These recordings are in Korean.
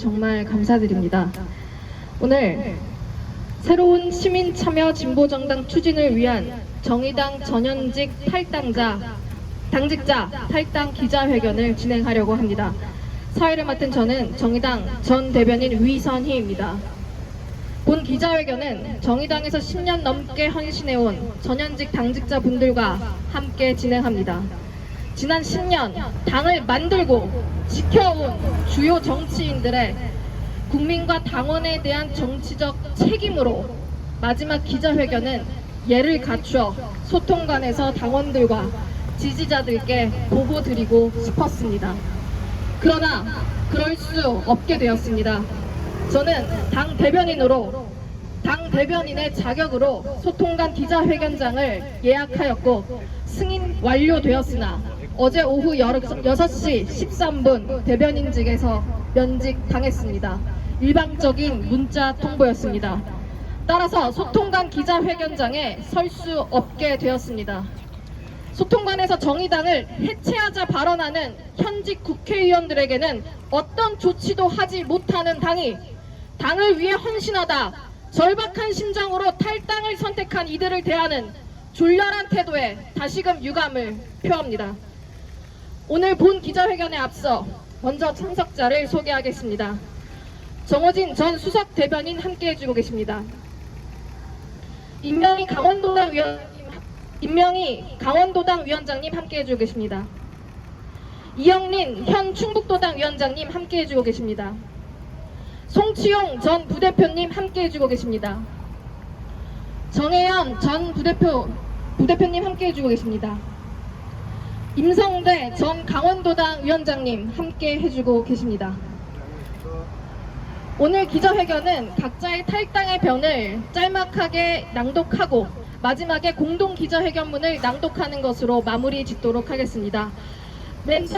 정말 감사드립니다. 오늘 새로운 시민 참여 진보정당 추진을 위한 정의당 전현직 당직자 탈당 기자회견을 진행하려고 합니다. 사회를 맡은 저는 정의당 전 대변인 위선희입니다. 본 기자회견은 정의당에서 10년 넘게 헌신해온 전현직 당직자 분들과 함께 진행합니다. 지난 10년 당을 만들고 지켜온 주요 정치인들의 국민과 당원에 대한 정치적 책임으로 마지막 기자회견은 예를 갖추어 소통관에서 당원들과 지지자들께 보고드리고 싶었습니다. 그러나 그럴 수 없게 되었습니다. 저는 당 대변인의 자격으로 소통관 기자회견장을 예약하였고 승인 완료되었으나 어제 오후 6시 13분 대변인직에서 면직당했습니다. 일방적인 문자 통보였습니다. 따라서 소통관 기자회견장에 설 수 없게 되었습니다. 소통관에서 정의당을 해체하자 발언하는 현직 국회의원들에게는 어떤 조치도 하지 못하는 당을 위해 헌신하다 절박한 심정으로 탈당을 선택한 이들을 대하는 졸렬한 태도에 다시금 유감을 표합니다. 오늘 본 기자회견에 앞서 먼저 참석자를 소개하겠습니다. 정호진 전 수석 대변인 함께 해주고 계십니다. 임명희 강원도당 위원장님 함께 해주고 계십니다. 이영린 현 충북도당 위원장님 함께 해주고 계십니다. 송치용 전 부대표님 함께 해주고 계십니다. 정혜연 전 부대표님 함께 해주고 계십니다. 임성대 전 강원도당 위원장님 함께 해주고 계십니다. 오늘 기자회견은 각자의 탈당의 변을 짤막하게 낭독하고 마지막에 공동 기자회견문을 낭독하는 것으로 마무리 짓도록 하겠습니다. 맨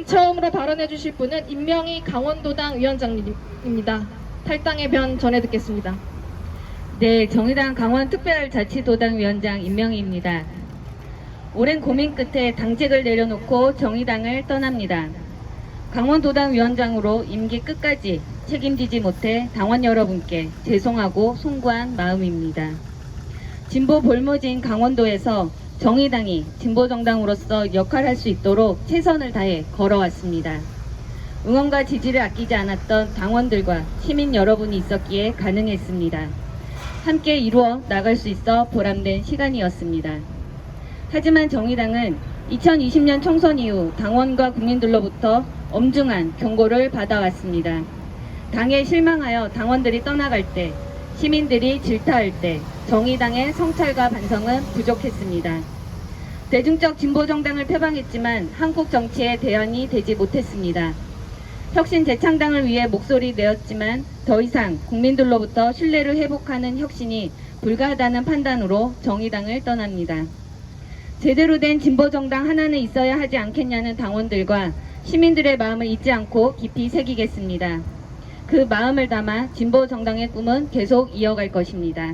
처음으로 발언해 주실 분은 임명희 강원도당 위원장님입니다. 탈당의 변 전해 듣겠습니다. 네, 정의당 강원특별자치도당 위원장 임명희입니다. 오랜 고민 끝에 당직을 내려놓고 정의당을 떠납니다. 강원도당 위원장으로 임기 끝까지 책임지지 못해 당원 여러분께 죄송하고 송구한 마음입니다. 진보 볼모진 강원도에서 정의당이 진보정당으로서 역할할 수 있도록 최선을 다해 걸어왔습니다. 응원과 지지를 아끼지 않았던 당원들과 시민 여러분이 있었기에 가능했습니다. 함께 이루어 나갈 수 있어 보람된 시간이었습니다. 하지만 정의당은 2020년 총선 이후 당원과 국민들로부터 엄중한 경고를 받아왔습니다. 당에 실망하여 당원들이 떠나갈 때, 시민들이 질타할 때 정의당의 성찰과 반성은 부족했습니다. 대중적 진보정당을 표방했지만 한국 정치에 대안이 되지 못했습니다. 혁신 재창당을 위해 목소리 내었지만 더 이상 국민들로부터 신뢰를 회복하는 혁신이 불가하다는 판단으로 정의당을 떠납니다. 제대로 된 진보정당 하나는 있어야 하지 않겠냐는 당원들과 시민들의 마음을 잊지 않고 깊이 새기겠습니다. 그 마음을 담아 진보정당의 꿈은 계속 이어갈 것입니다.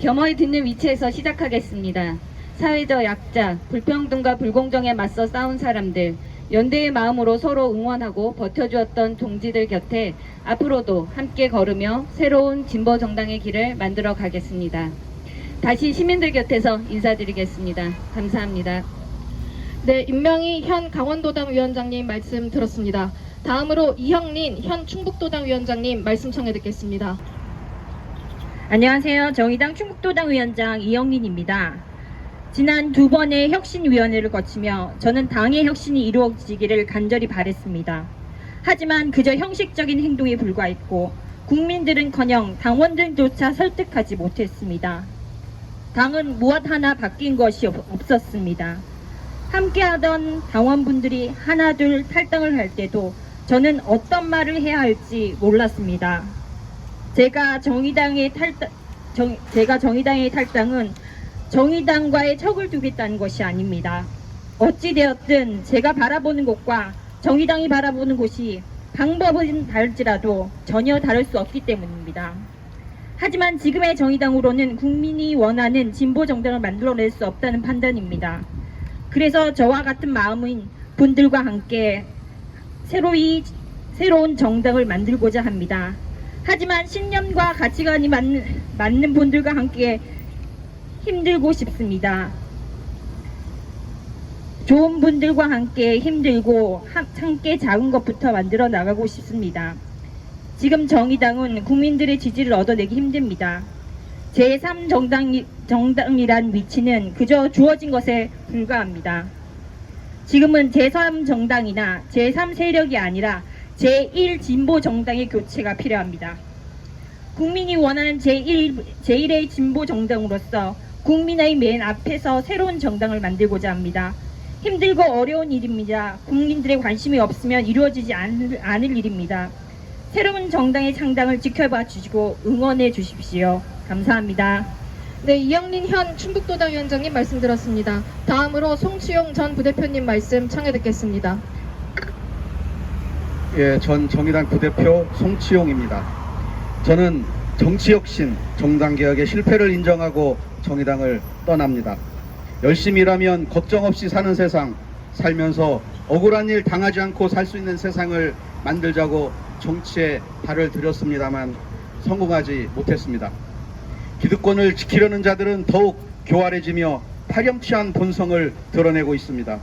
겸허히 듣는 위치에서 시작하겠습니다. 사회적 약자, 불평등과 불공정에 맞서 싸운 사람들, 연대의 마음으로 서로 응원하고 버텨주었던 동지들 곁에 앞으로도 함께 걸으며 새로운 진보정당의 길을 만들어 가겠습니다. 다시 시민들 곁에서 인사드리겠습니다. 감사합니다. 네, 임명희 현 강원도당 위원장님 말씀 들었습니다. 다음으로 이형린 현 충북도당 위원장님 말씀 청해 듣겠습니다. 안녕하세요. 정의당 충북도당 위원장 이영린입니다. 지난 두 번의 혁신위원회를 거치며 저는 당의 혁신이 이루어지기를 간절히 바랬습니다. 하지만 그저 형식적인 행동에 불과했고 국민들은커녕 당원들조차 설득하지 못했습니다. 당은 무엇 하나 바뀐 것이 없었습니다. 함께하던 당원분들이 하나둘 탈당을 할 때도 저는 어떤 말을 해야 할지 몰랐습니다. 제가 정의당의 탈당은 정의당과의 척을 두겠다는 것이 아닙니다. 어찌되었든 제가 바라보는 곳과 정의당이 바라보는 곳이 방법은 다를지라도 전혀 다를 수 없기 때문입니다. 하지만 지금의 정의당으로는 국민이 원하는 진보정당을 만들어낼 수 없다는 판단입니다. 그래서 저와 같은 마음인 분들과 함께 새로이 새로운 정당을 만들고자 합니다. 하지만 신념과 가치관이 맞는 분들과 함께 힘들고 싶습니다. 좋은 분들과 함께 힘들고 함께 작은 것부터 만들어 나가고 싶습니다. 지금 정의당은 국민들의 지지를 얻어내기 힘듭니다. 제3정당이란 위치는 그저 주어진 것에 불과합니다. 지금은 제3정당이나 제3세력이 아니라 제1진보정당의 교체가 필요합니다. 국민이 원하는 제1의 진보정당으로서 국민의 맨 앞에서 새로운 정당을 만들고자 합니다. 힘들고 어려운 일입니다. 국민들의 관심이 없으면 이루어지지 않을 일입니다. 새로운 정당의 창당을 지켜봐 주시고 응원해 주십시오. 감사합니다. 네, 이영린 현 충북도당 위원장님 말씀 들었습니다. 다음으로 송치용 전 부대표님 말씀 청해 듣겠습니다. 예, 전 정의당 부대표 송치용입니다. 저는 정치혁신, 정당개혁의 실패를 인정하고 정의당을 떠납니다. 열심히 일하면 걱정 없이 사는 세상, 살면서 억울한 일 당하지 않고 살 수 있는 세상을 만들자고 정치에 발을 들였습니다만 성공하지 못했습니다. 기득권을 지키려는 자들은 더욱 교활해지며 파렴치한 본성을 드러내고 있습니다.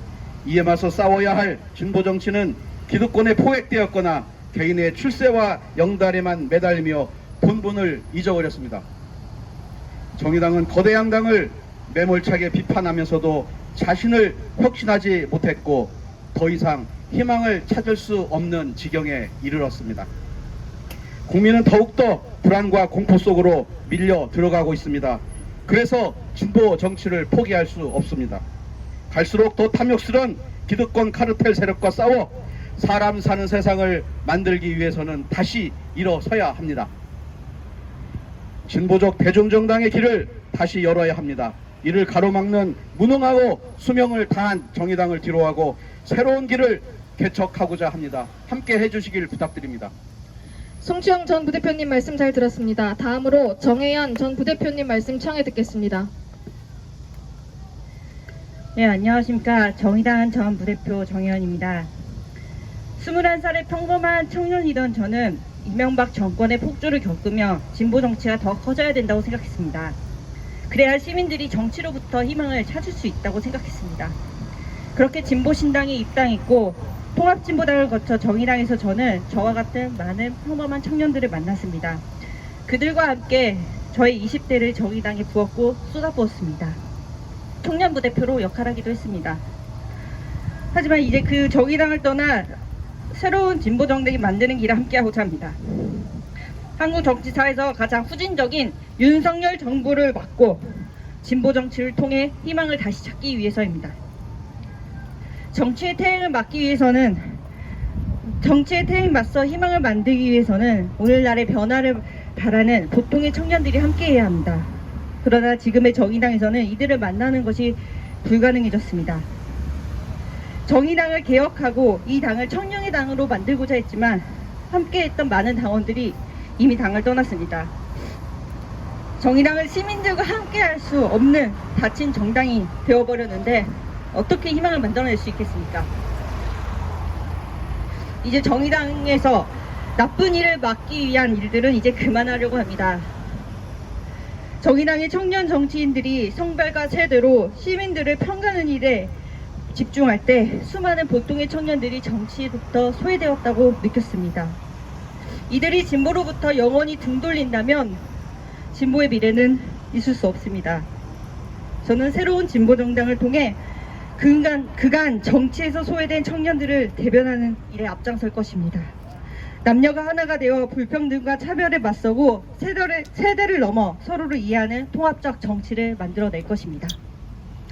이에 맞서 싸워야 할 진보 정치는 기득권에 포획되었거나 개인의 출세와 영달에만 매달리며 본분을 잊어버렸습니다. 정의당은 거대 양당을 매몰차게 비판하면서도 자신을 혁신하지 못했고 더 이상 희망을 찾을 수 없는 지경에 이르렀습니다. 국민은 더욱더 불안과 공포 속으로 밀려 들어가고 있습니다. 그래서 진보 정치를 포기할 수 없습니다. 갈수록 더 탐욕스러운 기득권 카르텔 세력과 싸워 사람 사는 세상을 만들기 위해서는 다시 일어서야 합니다. 진보적 대중정당의 길을 다시 열어야 합니다. 이를 가로막는 무능하고 수명을 다한 정의당을 뒤로하고 새로운 길을 개척하고자 합니다. 함께 해주시길 부탁드립니다. 송치용 전 부대표님 말씀 잘 들었습니다. 다음으로 정혜연 전 부대표님 말씀 청해 듣겠습니다. 네, 안녕하십니까. 정의당 전 부대표 정혜연입니다. 21살의 평범한 청년이던 저는 이명박 정권의 폭주를 겪으며 진보 정치가 더 커져야 된다고 생각했습니다. 그래야 시민들이 정치로부터 희망을 찾을 수 있다고 생각했습니다. 그렇게 진보 신당에 입당했고 통합진보당을 거쳐 정의당에서 저는 저와 같은 많은 평범한 청년들을 만났습니다. 그들과 함께 저의 20대를 정의당에 부었고 쏟아부었습니다. 청년 부대표로 역할하기도 했습니다. 하지만 이제 그 정의당을 떠나 새로운 진보 정당이 만드는 길을 함께하고자 합니다. 한국 정치사에서 가장 후진적인 윤석열 정부를 막고 진보 정치를 통해 희망을 다시 찾기 위해서입니다. 정치의 퇴행을 맞서 희망을 만들기 위해서는 오늘날의 변화를 바라는 보통의 청년들이 함께해야 합니다. 그러나 지금의 정의당에서는 이들을 만나는 것이 불가능해졌습니다. 정의당을 개혁하고 이 당을 청년의 당으로 만들고자 했지만 함께했던 많은 당원들이 이미 당을 떠났습니다. 정의당을 시민들과 함께할 수 없는 닫힌 정당이 되어버렸는데 어떻게 희망을 만들어낼 수 있겠습니까? 이제 정의당에서 나쁜 일을 막기 위한 일들은 이제 그만하려고 합니다. 정의당의 청년 정치인들이 성별과 세대로 시민들을 평가하는 일에 집중할 때 수많은 보통의 청년들이 정치로부터 소외되었다고 느꼈습니다. 이들이 진보로부터 영원히 등 돌린다면 진보의 미래는 있을 수 없습니다. 저는 새로운 진보 정당을 통해 그간 정치에서 소외된 청년들을 대변하는 일에 앞장설 것입니다. 남녀가 하나가 되어 불평등과 차별에 맞서고 세대를 넘어 서로를 이해하는 통합적 정치를 만들어낼 것입니다.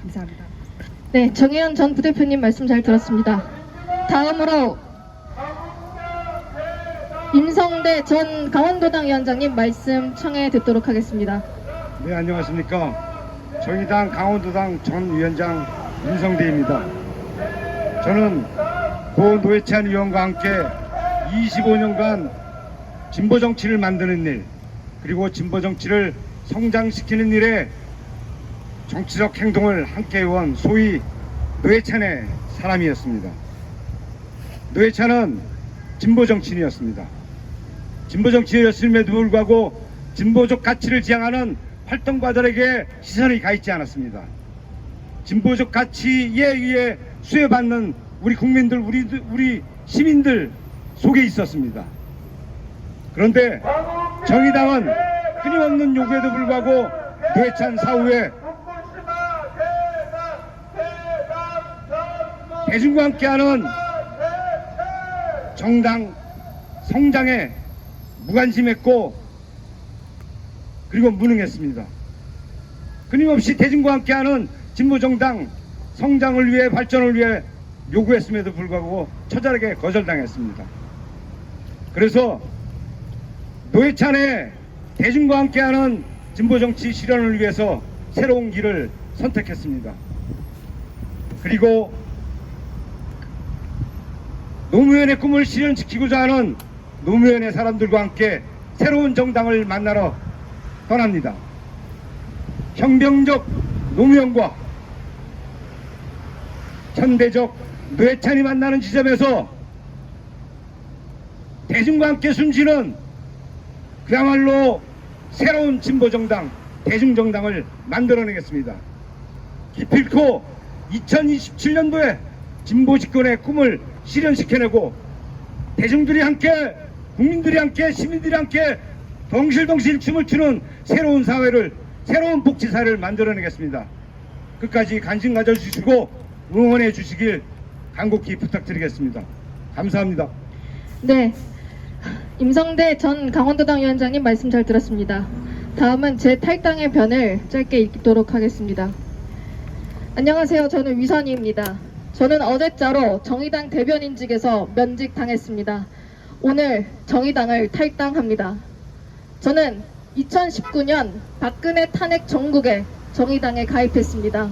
감사합니다. 네, 정혜연 전 부대표님 말씀 잘 들었습니다. 다음으로 임성대 전 강원도당 위원장님 말씀 청해 듣도록 하겠습니다. 네, 안녕하십니까. 정의당 강원도당 전 위원장 임성대입니다. 저는 고 노회찬 의원과 함께 25년간 진보 정치를 만드는 일, 그리고 진보 정치를 성장시키는 일에 정치적 행동을 함께 해온 소위 노회찬의 사람이었습니다. 노회찬은 진보 정치인이었습니다. 진보 정치인이었음에도 불구하고 진보적 가치를 지향하는 활동가들에게 시선이 가 있지 않았습니다. 진보적 가치에 의해 수혜받는 우리 국민들, 우리 시민들 속에 있었습니다. 그런데 정의당은 끊임없는 요구에도 불구하고 노회찬 사후에 대중과 함께하는 정당 성장에 무관심했고 그리고 무능했습니다. 끊임없이 대중과 함께하는 진보정당 성장을 위해 발전을 위해 요구했음에도 불구하고 처절하게 거절당했습니다. 그래서 노회찬의 대중과 함께하는 진보정치 실현을 위해서 새로운 길을 선택했습니다. 그리고 노무현의 꿈을 실현시키고자 하는 노무현의 사람들과 함께 새로운 정당을 만나러 떠납니다. 혁명적 노무현과 현대적 노회찬이 만나는 지점에서 대중과 함께 숨쉬는 그야말로 새로운 진보정당, 대중정당을 만들어내겠습니다. 기필코 2027년도에 진보 집권의 꿈을 실현시켜내고 대중들이 함께, 국민들이 함께, 시민들이 함께 덩실덩실 춤을 추는 새로운 사회를, 새로운 복지사회를 만들어내겠습니다. 끝까지 관심 가져주시고 응원해 주시길 간곡히 부탁드리겠습니다. 감사합니다. 네, 임성대 전 강원도당 위원장님 말씀 잘 들었습니다. 다음은 제 탈당의 변을 짧게 읽도록 하겠습니다. 안녕하세요. 저는 위선희입니다. 저는 어제자로 정의당 대변인직에서 면직당했습니다. 오늘 정의당을 탈당합니다. 저는 2019년 박근혜 탄핵 정국에 정의당에 가입했습니다.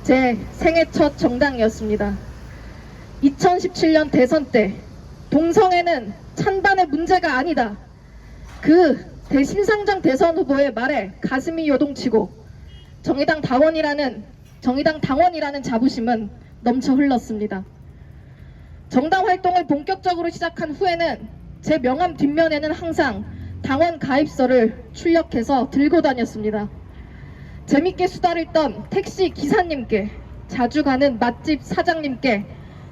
제 생애 첫 정당이었습니다. 2017년 대선 때 동성애는 찬반의 문제가 아니다. 그 대신상정 대선 후보의 말에 가슴이 요동치고 정의당 당원이라는 자부심은 넘쳐 흘렀습니다. 정당 활동을 본격적으로 시작한 후에는 제 명함 뒷면에는 항상 당원 가입서를 출력해서 들고 다녔습니다. 재밌게 수다를 떤 택시 기사님께, 자주 가는 맛집 사장님께,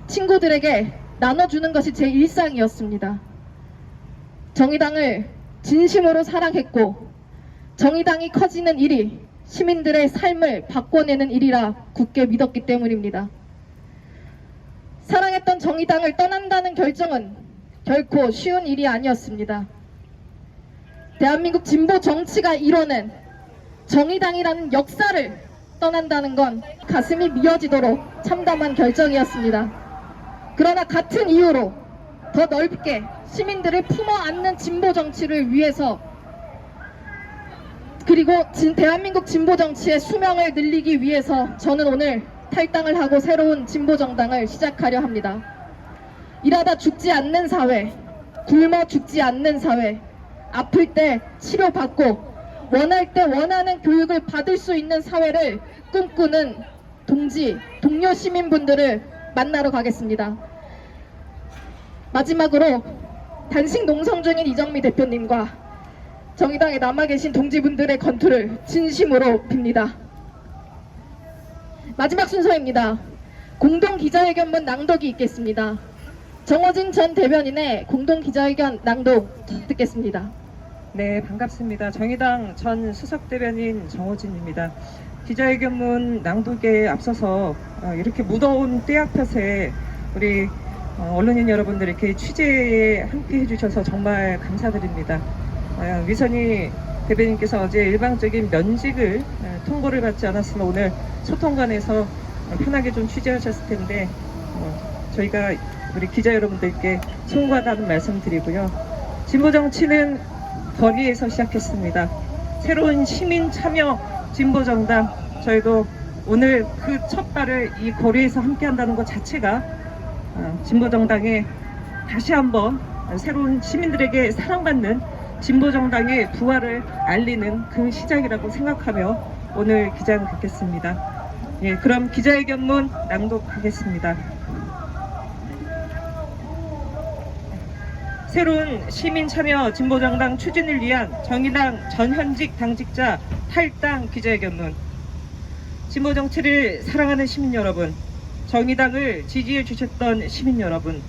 친구들에게 나눠주는 것이 제 일상이었습니다. 정의당을 진심으로 사랑했고 정의당이 커지는 일이 시민들의 삶을 바꿔내는 일이라 굳게 믿었기 때문입니다. 사랑했던 정의당을 떠난다는 결정은 결코 쉬운 일이 아니었습니다. 대한민국 진보 정치가 이뤄낸 정의당이라는 역사를 떠난다는 건 가슴이 미어지도록 참담한 결정이었습니다. 그러나 같은 이유로 더 넓게 시민들을 품어 안는 진보 정치를 위해서, 그리고 대한민국 진보 정치의 수명을 늘리기 위해서 저는 오늘 탈당을 하고 새로운 진보 정당을 시작하려 합니다. 일하다 죽지 않는 사회, 굶어 죽지 않는 사회, 아플 때 치료받고 원할 때 원하는 교육을 받을 수 있는 사회를 꿈꾸는 동료 시민분들을 만나러 가겠습니다. 마지막으로 단식 농성 중인 이정미 대표님과 정의당에 남아 계신 동지분들의 건투를 진심으로 빕니다. 마지막 순서입니다. 공동 기자회견문 낭독이 있겠습니다. 정호진 전 대변인의 공동 기자회견 낭독 듣겠습니다. 네, 반갑습니다. 정의당 전 수석대변인 정호진입니다. 기자회견문 낭독에 앞서서 이렇게 무더운 때앞에 우리 언론인 여러분들 이렇게 취재에 함께 해주셔서 정말 감사드립니다. 위선희 대변인께서 어제 일방적인 면직을 통보를 받지 않았으면 오늘 소통관에서 편하게 좀 취재하셨을 텐데 저희가 우리 기자 여러분들께 송구하다는 말씀 드리고요. 진보 정치는 거리에서 시작했습니다. 새로운 시민 참여 진보 정당, 저희도 오늘 그 첫 발을 이 거리에서 함께 한다는 것 자체가 진보 정당에 다시 한번 새로운 시민들에게 사랑받는 진보 정당의 부활을 알리는 그 시작이라고 생각하며 오늘 기자회견 갖겠습니다. 예, 그럼 기자회견문 낭독하겠습니다. 새로운 시민참여 진보정당 추진을 위한 정의당 전현직 당직자 탈당 기자회견문. 진보정치를 사랑하는 시민 여러분, 정의당을 지지해 주셨던 시민 여러분,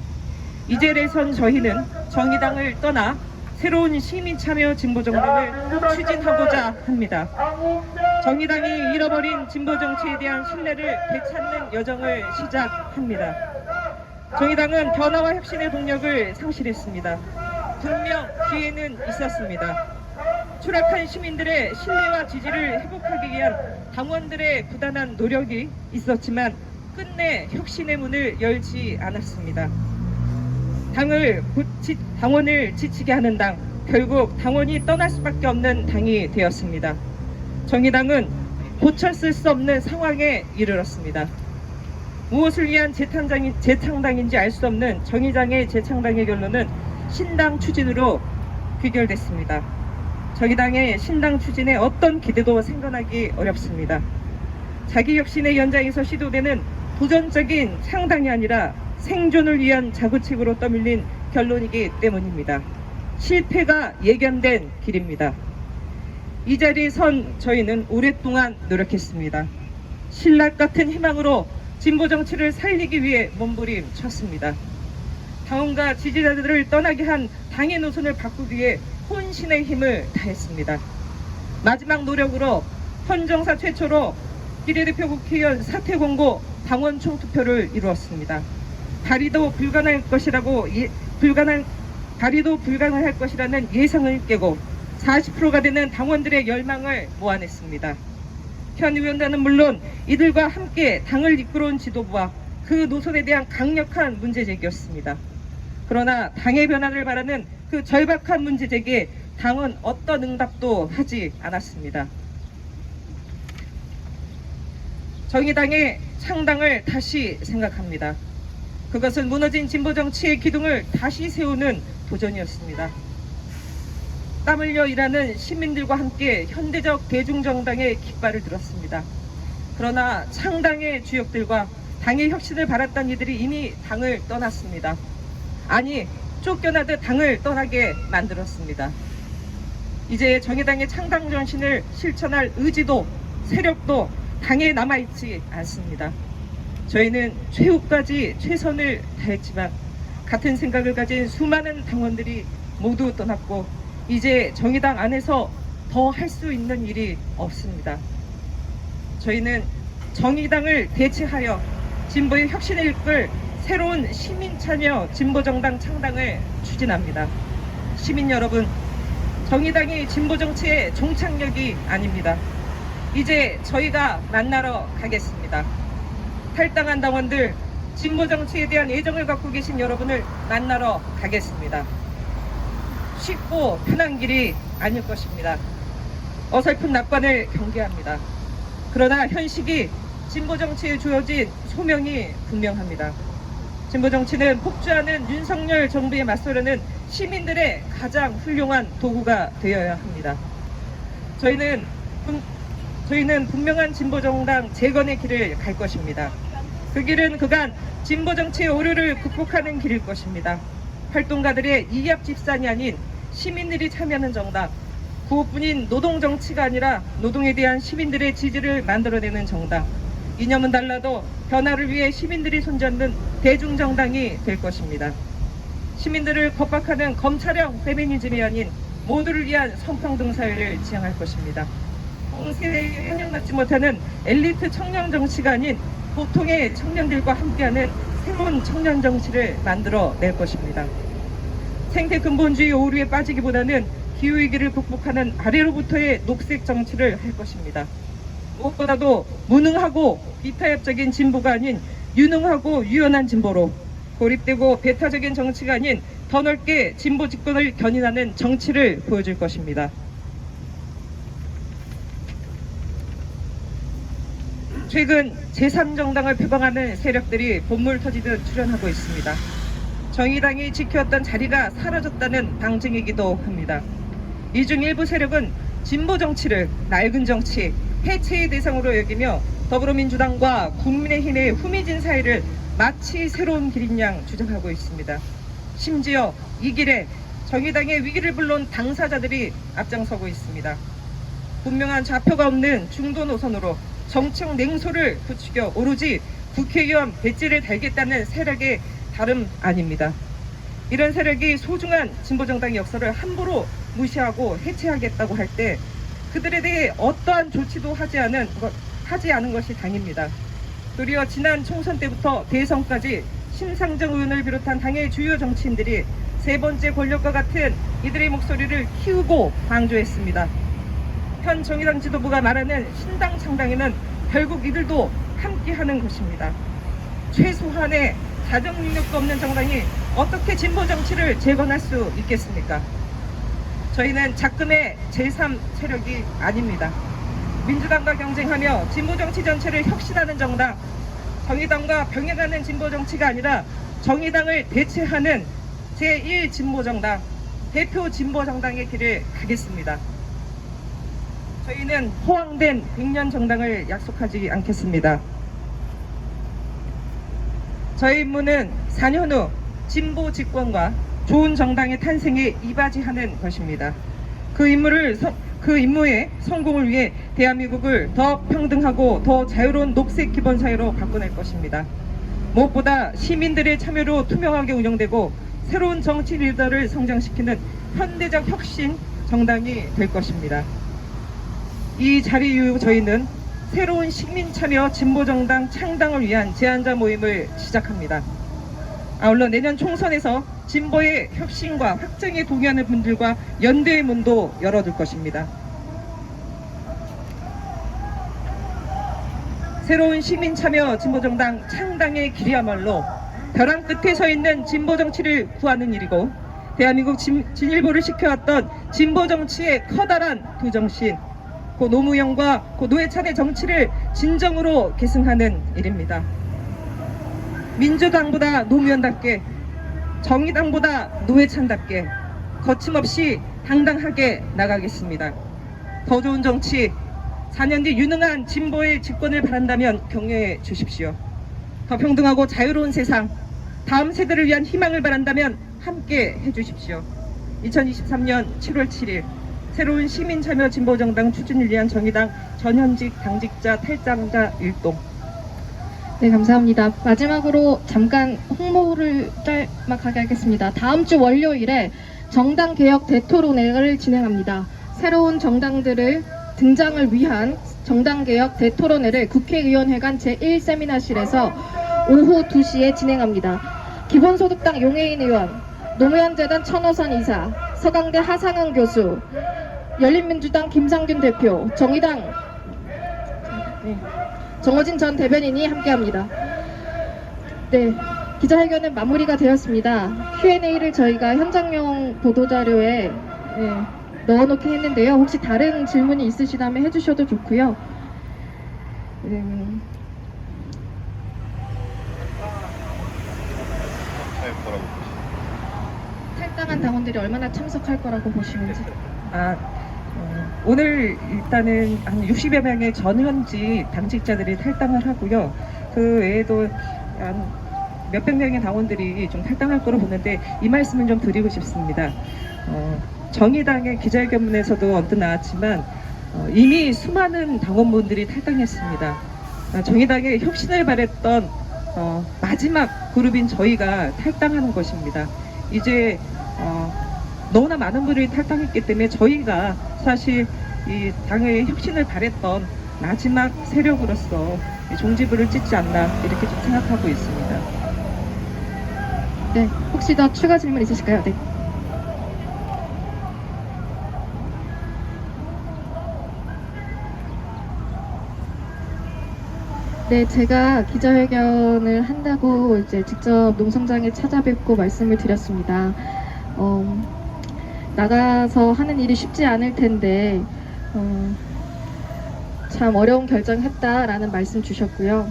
이제래선 저희는 정의당을 떠나 새로운 시민참여 진보정당을 추진하고자 합니다. 정의당이 잃어버린 진보정치에 대한 신뢰를 되찾는 여정을 시작합니다. 정의당은 변화와 혁신의 동력을 상실했습니다. 분명 기회는 있었습니다. 추락한 시민들의 신뢰와 지지를 회복하기 위한 당원들의 부단한 노력이 있었지만 끝내 혁신의 문을 열지 않았습니다. 당원을 지치게 하는 당, 결국 당원이 떠날 수밖에 없는 당이 되었습니다. 정의당은 고쳤을 수 없는 상황에 이르렀습니다. 무엇을 위한 재창당인지 알 수 없는 정의당의 재창당의 결론은 신당 추진으로 귀결됐습니다. 정의당의 신당 추진에 어떤 기대도 생각하기 어렵습니다. 자기 혁신의 연장에서 시도되는 도전적인 창당이 아니라 생존을 위한 자구책으로 떠밀린 결론이기 때문입니다. 실패가 예견된 길입니다. 이 자리에 선 저희는 오랫동안 노력했습니다. 신락 같은 희망으로 진보 정치를 살리기 위해 몸부림쳤습니다. 당원과 지지자들을 떠나게 한 당의 노선을 바꾸기 위해 혼신의 힘을 다했습니다. 마지막 노력으로 현 정사 최초로 비례대표 국회의원 사퇴 공고 당원 총투표를 이루었습니다. 발의도 불가능할 것이라는 예상을 깨고 40%가 되는 당원들의 열망을 모아냈습니다. 현 위원장은 물론 이들과 함께 당을 이끌어온 지도부와 그 노선에 대한 강력한 문제 제기였습니다. 그러나 당의 변화를 바라는 그 절박한 문제 제기에 당은 어떤 응답도 하지 않았습니다. 정의당의 창당을 다시 생각합니다. 그것은 무너진 진보 정치의 기둥을 다시 세우는 도전이었습니다. 땀 흘려 일하는 시민들과 함께 현대적 대중정당의 깃발을 들었습니다. 그러나 창당의 주역들과 당의 혁신을 바랐던 이들이 이미 당을 떠났습니다. 아니, 쫓겨나듯 당을 떠나게 만들었습니다. 이제 정의당의 창당 정신을 실천할 의지도 세력도 당에 남아있지 않습니다. 저희는 최후까지 최선을 다했지만 같은 생각을 가진 수많은 당원들이 모두 떠났고 이제 정의당 안에서 더 할 수 있는 일이 없습니다. 저희는 정의당을 대체하여 진보의 혁신을 이끌 새로운 시민참여 진보정당 창당을 추진합니다. 시민 여러분, 정의당이 진보정치의 종착역이 아닙니다. 이제 저희가 만나러 가겠습니다. 탈당한 당원들, 진보정치에 대한 애정을 갖고 계신 여러분을 만나러 가겠습니다. 쉽고 편한 길이 아닐 것입니다. 어설픈 낙관을 경계합니다. 그러나 현실이 진보정치에 주어진 소명이 분명합니다. 진보정치는 폭주하는 윤석열 정부에 맞서려는 시민들의 가장 훌륭한 도구가 되어야 합니다. 저희는 분명한 진보정당 재건의 길을 갈 것입니다. 그 길은 그간 진보정치의 오류를 극복하는 길일 것입니다. 활동가들의 이합 집산이 아닌 시민들이 참여하는 정당, 구호뿐인 노동정치가 아니라 노동에 대한 시민들의 지지를 만들어내는 정당, 이념은 달라도 변화를 위해 시민들이 손잡는 대중정당이 될 것입니다. 시민들을 겁박하는 검찰형 페미니즘이 아닌 모두를 위한 성평등 사회를 지향할 것입니다. 공세에 환영받지 못하는 엘리트 청년 정치가 아닌 보통의 청년들과 함께하는 새로운 청년 정치를 만들어낼 것입니다. 생태 근본주의 오류에 빠지기보다는 기후위기를 극복하는 아래로부터의 녹색 정치를 할 것입니다. 무엇보다도 무능하고 비타협적인 진보가 아닌 유능하고 유연한 진보로, 고립되고 배타적인 정치가 아닌 더 넓게 진보 집권을 견인하는 정치를 보여줄 것입니다. 최근 제3정당을 표방하는 세력들이 본물 터지듯 출현하고 있습니다. 정의당이 지켜왔던 자리가 사라졌다는 방증이기도 합니다. 이 중 일부 세력은 진보 정치를 낡은 정치, 해체의 대상으로 여기며 더불어민주당과 국민의힘의 후미진 사이를 마치 새로운 길인 양 주장하고 있습니다. 심지어 이 길에 정의당의 위기를 불러온 당사자들이 앞장서고 있습니다. 분명한 좌표가 없는 중도 노선으로 정책 냉소를 부추겨 오로지 국회의원 배지를 달겠다는 세력의 다름 아닙니다. 이런 세력이 소중한 진보정당의 역사를 함부로 무시하고 해체하겠다고 할 때 그들에 대해 어떠한 조치도 하지 않은 것이 당입니다. 도리어 지난 총선 때부터 대선까지 심상정 의원을 비롯한 당의 주요 정치인들이 세 번째 권력과 같은 이들의 목소리를 키우고 강조했습니다. 현 정의당 지도부가 말하는 신당 창당에는 결국 이들도 함께하는 것입니다. 최소한의 자정 능력도 없는 정당이 어떻게 진보 정치를 재건할 수 있겠습니까? 저희는 작금의 제3 세력이 아닙니다. 민주당과 경쟁하며 진보 정치 전체를 혁신하는 정당, 정의당과 병행하는 진보 정치가 아니라 정의당을 대체하는 제1 진보 정당, 대표 진보 정당의 길을 가겠습니다. 저희는 허황된 100년 정당을 약속하지 않겠습니다. 저희 임무는 4년 후 진보 집권과 좋은 정당의 탄생에 이바지하는 것입니다. 그 임무의 성공을 위해 대한민국을 더 평등하고 더 자유로운 녹색 기본사회로 바꿔낼 것입니다. 무엇보다 시민들의 참여로 투명하게 운영되고 새로운 정치 리더를 성장시키는 현대적 혁신 정당이 될 것입니다. 이 자리 이후 저희는 새로운 시민 참여 진보정당 창당을 위한 제안자 모임을 시작합니다. 아울러 내년 총선에서 진보의 혁신과 확장에 동의하는 분들과 연대의 문도 열어둘 것입니다. 새로운 시민 참여 진보정당 창당의 길이야말로 벼랑 끝에 서 있는 진보정치를 구하는 일이고 대한민국 진일보를 시켜왔던 진보정치의 커다란 두 정신 고 노무현과 고 노회찬의 정치를 진정으로 계승하는 일입니다. 민주당보다 노무현답게 정의당보다 노회찬답게 거침없이 당당하게 나가겠습니다. 더 좋은 정치 4년 뒤 유능한 진보의 집권을 바란다면 격려해 주십시오. 더 평등하고 자유로운 세상 다음 세대를 위한 희망을 바란다면 함께 해주십시오. 2023년 7월 7일 새로운 시민참여 진보정당 추진을 위한 정의당 전현직 당직자 탈당자 일동. 네, 감사합니다. 마지막으로 잠깐 홍보를 짤막하게 하겠습니다. 다음 주 월요일에 정당 개혁 대토론회를 진행합니다. 새로운 정당들을 등장을 위한 정당 개혁 대토론회를 국회의원회관 제1세미나실에서 오후 2시에 진행합니다. 기본소득당 용해인 의원, 노무현재단 천호선 이사, 서강대 하상은 교수, 열린민주당 김상균 대표, 정의당 정호진 전 대변인이 함께합니다. 네, 기자회견은 마무리가 되었습니다. Q&A를 저희가 현장용 보도자료에 넣어놓긴 했는데요. 혹시 다른 질문이 있으시다면 해주셔도 좋고요. 탈당한 당원들이 얼마나 참석할 거라고 보시는지. 오늘 일단은 한 60여 명의 전현직 당직자들이 탈당을 하고요. 그 외에도 한 몇백 명의 당원들이 좀 탈당할 거로 보는데 이 말씀을 좀 드리고 싶습니다. 정의당의 기자회견문에서도 언뜻 나왔지만 이미 수많은 당원분들이 탈당했습니다. 정의당의 혁신을 바랬던 마지막 그룹인 저희가 탈당하는 것입니다. 이제 너무나 많은 분들이 탈당했기 때문에 저희가 사실 이 당의 혁신을 바랬던 마지막 세력으로서 종지부를 찍지 않나 이렇게 좀 생각하고 있습니다. 네, 혹시 더 추가 질문 있으실까요? 네. 네, 제가 기자회견을 한다고 이제 직접 농성장에 찾아뵙고 말씀을 드렸습니다. 나가서 하는 일이 쉽지 않을 텐데 참 어려운 결정했다라는 말씀 주셨고요.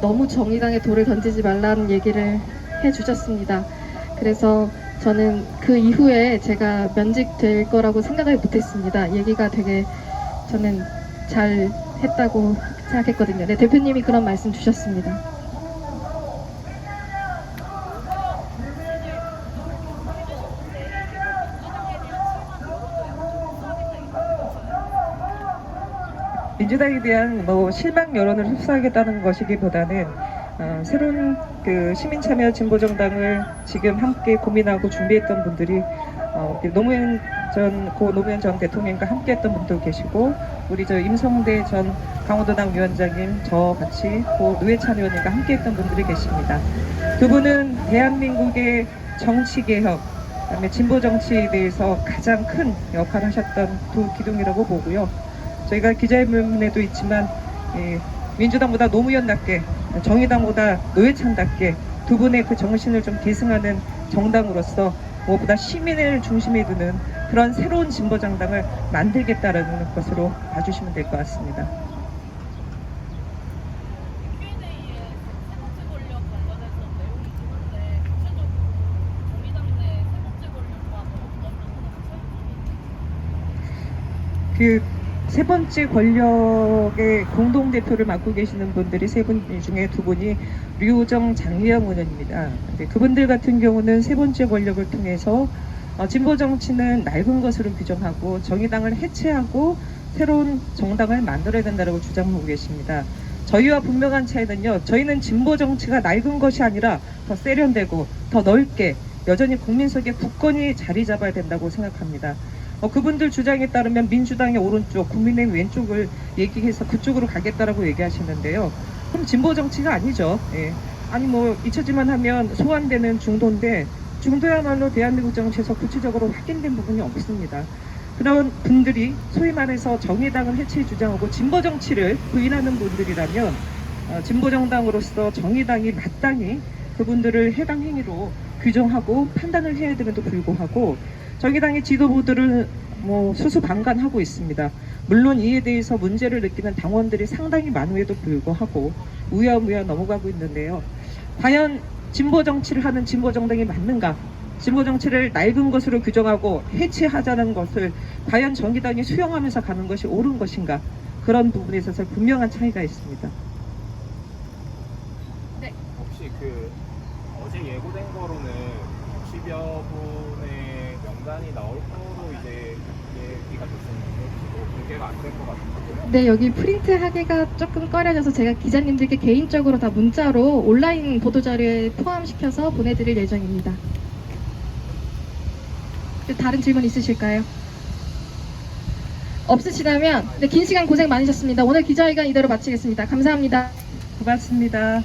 너무 정의당에 돌을 던지지 말라는 얘기를 해주셨습니다. 그래서 저는 그 이후에 제가 면직될 거라고 생각을 못했습니다. 얘기가 되게 저는 잘 했다고 생각했거든요. 네, 대표님이 그런 말씀 주셨습니다. 민주당에 대한 뭐 실망 여론을 흡수하겠다는 것이기보다는 새로운 그 시민참여 진보정당을 지금 함께 고민하고 준비했던 분들이 노무현 전 대통령과 함께했던 분도 계시고 우리 저 임성대 전 강원도당 위원장님 저 같이 또 노회찬 의원님과 함께했던 분들이 계십니다. 두 분은 대한민국의 정치 개혁, 그다음에 진보 정치에 대해서 가장 큰 역할을 하셨던 두 기둥이라고 보고요. 저희가 기자회견에도 있지만 민주당보다 노무현답게 정의당보다 노회찬답게 두 분의 그 정신을 좀 계승하는 정당으로서 무엇보다 시민을 중심에 두는 그런 새로운 진보정당을 만들겠다라는 것으로 봐주시면 될 것 같습니다. 그 세 번째 권력의 공동대표를 맡고 계시는 분들이 세 분 중에 두 분이 류호정, 장유영 의원입니다. 그분들 같은 경우는 세 번째 권력을 통해서 진보 정치는 낡은 것으로 규정하고 정의당을 해체하고 새로운 정당을 만들어야 된다고 주장하고 계십니다. 저희와 분명한 차이는요. 저희는 진보 정치가 낡은 것이 아니라 더 세련되고 더 넓게 여전히 국민 속에 굳건히 자리 잡아야 된다고 생각합니다. 그분들 주장에 따르면 민주당의 오른쪽, 국민의힘 왼쪽을 얘기해서 그쪽으로 가겠다라고 얘기하시는데요. 그럼 진보 정치가 아니죠. 예. 아니 뭐 잊혀지만 하면 소환되는 중도인데 중도야말로 대한민국 정치에서 구체적으로 확인된 부분이 없습니다. 그런 분들이 소위 말해서 정의당을 해체 주장하고 진보 정치를 부인하는 분들이라면 진보 정당으로서 정의당이 마땅히 그분들을 해당 행위로 규정하고 판단을 해야 됨에도 불구하고 정의당의 지도부들을 수수방관하고 있습니다. 물론 이에 대해서 문제를 느끼는 당원들이 상당히 많음에도 불구하고 우야무야 넘어가고 있는데요. 과연 진보 정치를 하는 진보 정당이 맞는가? 진보 정치를 낡은 것으로 규정하고 해체하자는 것을 과연 정의당이 수용하면서 가는 것이 옳은 것인가? 그런 부분에 있어서 분명한 차이가 있습니다. 혹시 그 어제 예고된 거로는 60여 분의 명단이 나올 거로 이제 얘기가 됐었는데 혹시 공개가 안 될 것 같은데요? 네, 여기 프린트 하기가 조금 꺼려져서 제가 기자님들께 개인적으로 다 문자로 온라인 보도자료에 포함시켜서 보내드릴 예정입니다. 다른 질문 있으실까요? 없으시다면 긴 시간 고생 많으셨습니다. 오늘 기자회견 이대로 마치겠습니다. 감사합니다. 고맙습니다.